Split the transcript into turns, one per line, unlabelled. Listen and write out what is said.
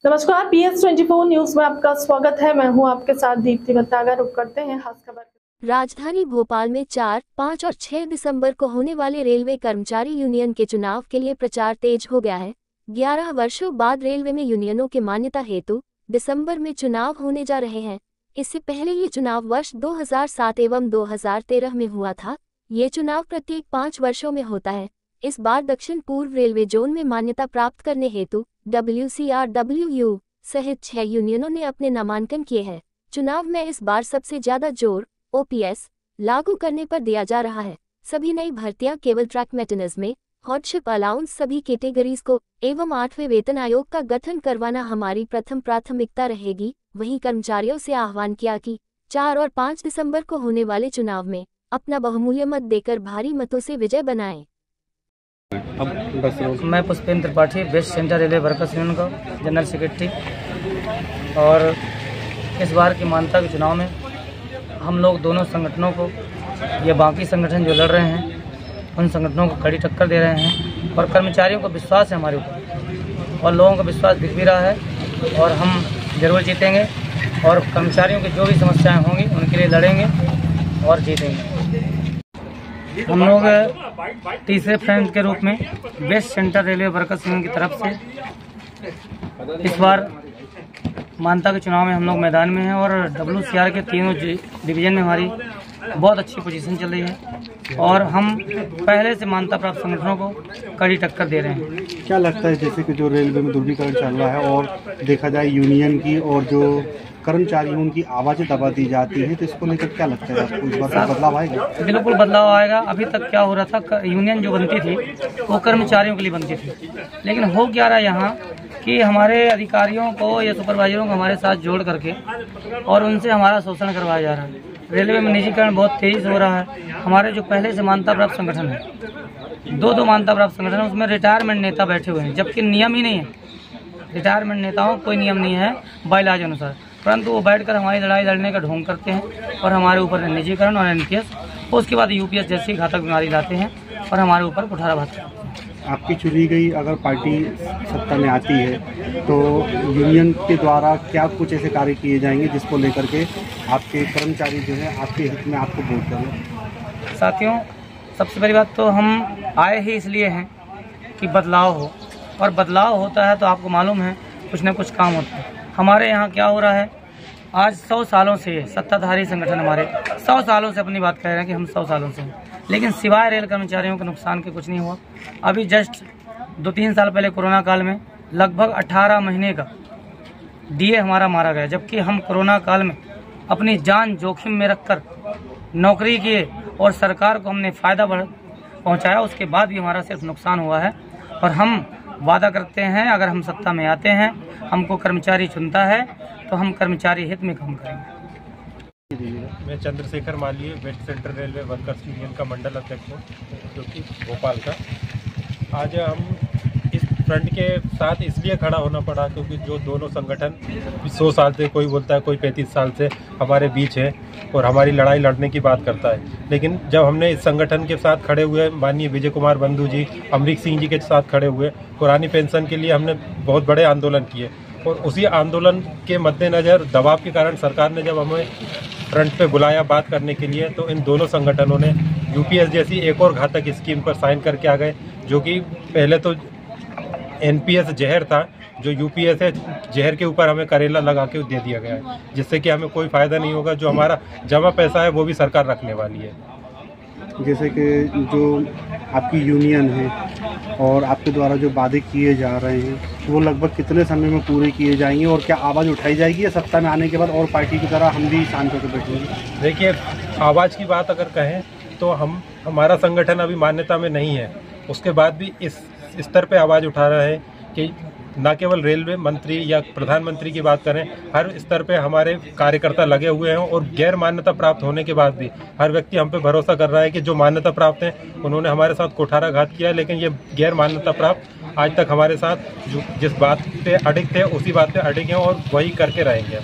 नमस्कार, PS24 news में आपका स्वागत है। मैं हूं आपके साथ दीप्ति बतागा। रुक करते हैं खास खबर।
राजधानी भोपाल में 4, 5 और 6 दिसंबर को होने वाले रेलवे कर्मचारी यूनियन के चुनाव के लिए प्रचार तेज हो गया है। 11 वर्षों बाद रेलवे में यूनियनों के मान्यता हेतु दिसंबर में चुनाव होने जा रहे हैं। इससे पहले ये चुनाव वर्ष 2007 एवं 2013 में हुआ था। ये चुनाव प्रत्येक 5 वर्षों में होता है। इस बार दक्षिण पूर्व रेलवे जोन में मान्यता प्राप्त करने हेतु WCRWU सहित 6 यूनियनों ने अपने नामांकन किए हैं। चुनाव में इस बार सबसे ज्यादा जोर OPS लागू करने पर दिया जा रहा है। सभी नई भर्तियां केवल ट्रैक मेंटेनेंस में हॉर्डशिप अलाउंस सभी कैटेगरीज को एवं 8वें वेतन आयोग का गठन करवाना हमारी प्रथम प्राथमिकता रहेगी। वहीं कर्मचारियों से आह्वान किया कि 4 और 5 दिसंबर को होने वाले चुनाव में अपना बहुमूल्य मत देकर भारी मतों से विजय बनाएं।
मैं Pushpendra Tripathi, West Central Railway Workers Union का जनरल सेक्रेटरी। और इस बार की मान्यता के चुनाव में हम लोग दोनों संगठनों को, ये बाकी संगठन जो लड़ रहे हैं उन संगठनों को कड़ी टक्कर दे रहे हैं और कर्मचारियों को विश्वास है हमारे ऊपर और लोगों का विश्वास दिख भी रहा है और हम जरूर जीतेंगे और कर्मचारियों की जो भी समस्याएं होंगी उनके लिए लड़ेंगे और जीतेंगे। हम लोग तीसरे फ्रेंड के रूप में West Central Railway Workers Union की तरफ से इस बार मान्यता के चुनाव में हम लोग मैदान में हैं और WCR के तीनों डिवीजन में हमारी बहुत अच्छी पोजीशन चल रही है और हम पहले से मान्यता प्राप्त संगठनों को कड़ी टक्कर दे रहे हैं।
क्या लगता है जैसे कि जो रेलवे में ध्रुवीकरण चल रहा है और देखा जाए यूनियन की और जो कर्मचारियों उनकी आवाज़ें दबा दी जाती है, तो इसको लेकर क्या लगता है आपको, इस बार बदलाव आएगा?
बिल्कुल बदलाव आएगा। अभी तक क्या हो रहा था, यूनियन जो बनती थी वो कर्मचारियों के लिए बनती थी, लेकिन हो क्या रहा है यहाँ कि हमारे अधिकारियों को या सुपरवाइजरों को हमारे साथ जोड़ करके और उनसे हमारा शोषण करवाया जा रहा है। रेलवे में निजीकरण बहुत तेजी से हो रहा है। हमारे जो पहले से मान्यता प्राप्त संगठन है, दो मान्यता प्राप्त संगठन है, उसमें रिटायरमेंट नेता बैठे हुए हैं, जबकि नियम ही नहीं है। रिटायरमेंट नेताओं कोई नियम नहीं है बायलॉज अनुसार, परंतु वो बैठकर हमारी लड़ाई लड़ने का ढोंग करते हैं और हमारे ऊपर निजीकरण और NPS, उसके बाद UPS जैसी घातक बीमारी लाते हैं और हमारे ऊपर कुठारा भाते हैं।
आपकी चुनी गई अगर पार्टी सत्ता में आती है तो यूनियन के द्वारा क्या कुछ ऐसे कार्य किए जाएंगे जिसको लेकर के आपके कर्मचारी जो है आपके हित में आपको वोट करें?
साथियों, सबसे पहली बात तो हम आए ही इसलिए हैं कि बदलाव हो, और बदलाव होता है तो आपको मालूम है कुछ न कुछ काम होता है। हमारे यहाँ क्या हो रहा है, आज 100 सालों से सत्ताधारी संगठन हमारे 100 सालों से अपनी बात कह रहे हैं कि हम 100 सालों से हैं, लेकिन सिवाय रेल कर्मचारियों के नुकसान के कुछ नहीं हुआ। अभी जस्ट 2-3 साल पहले कोरोना काल में लगभग 18 महीने का DA हमारा मारा गया, जबकि हम कोरोना काल में अपनी जान जोखिम में रखकर नौकरी किए और सरकार को हमने फ़ायदा पहुँचाया। उसके बाद भी हमारा सिर्फ नुकसान हुआ है और हम वादा करते हैं अगर हम सत्ता में आते हैं, हमको कर्मचारी चुनता है तो हम कर्मचारी हित में काम करेंगे।
मैं Chandrashekhar Malviya, West Central Railway Workers Union का मंडल अध्यक्ष हूँ, जो कि भोपाल का। आज हम इस फ्रंट के साथ इसलिए खड़ा होना पड़ा क्योंकि जो दोनों संगठन 100 साल से, कोई बोलता है कोई 35 साल से हमारे बीच है और हमारी लड़ाई लड़ने की बात करता है, लेकिन जब हमने इस संगठन के साथ खड़े हुए, माननीय विजय कुमार बंधु जी, अमरीक सिंह जी के साथ खड़े हुए, पुरानी पेंशन के लिए हमने बहुत बड़े आंदोलन किए और उसी आंदोलन के मद्देनज़र दबाव के कारण सरकार ने जब हमें फ्रंट पे बुलाया बात करने के लिए, तो इन दोनों संगठनों ने UPS जैसी एक और घातक स्कीम पर साइन करके आ गए, जो कि पहले तो NPS जहर था, जो UPS है जहर के ऊपर हमें करेला लगा के दे दिया गया है, जिससे कि हमें कोई फ़ायदा नहीं होगा। जो हमारा जमा पैसा है वो भी सरकार रखने वाली है।
जैसे कि जो आपकी यूनियन है और आपके द्वारा जो वादे किए जा रहे हैं वो लगभग कितने समय में पूरे किए जाएंगे और क्या आवाज़ उठाई जाएगी या सत्ता में आने के बाद और पार्टी की तरह हम भी शांत होकर बैठेंगे? देखिए,
आवाज़ की बात अगर कहें तो हमारा संगठन अभी मान्यता में नहीं है, उसके बाद भी इस स्तर पे आवाज़ उठा रहा है कि न केवल रेलवे मंत्री या प्रधानमंत्री की बात करें, हर स्तर पे हमारे कार्यकर्ता लगे हुए हैं और गैर मान्यता प्राप्त होने के बाद भी हर व्यक्ति हम पे भरोसा कर रहा है कि जो मान्यता प्राप्त है उन्होंने हमारे साथ कुठाराघात किया, लेकिन ये गैर मान्यता प्राप्त आज तक हमारे साथ जिस बात पे अडिग थे उसी बात पे अडिग हैं और वही करके रहेंगे।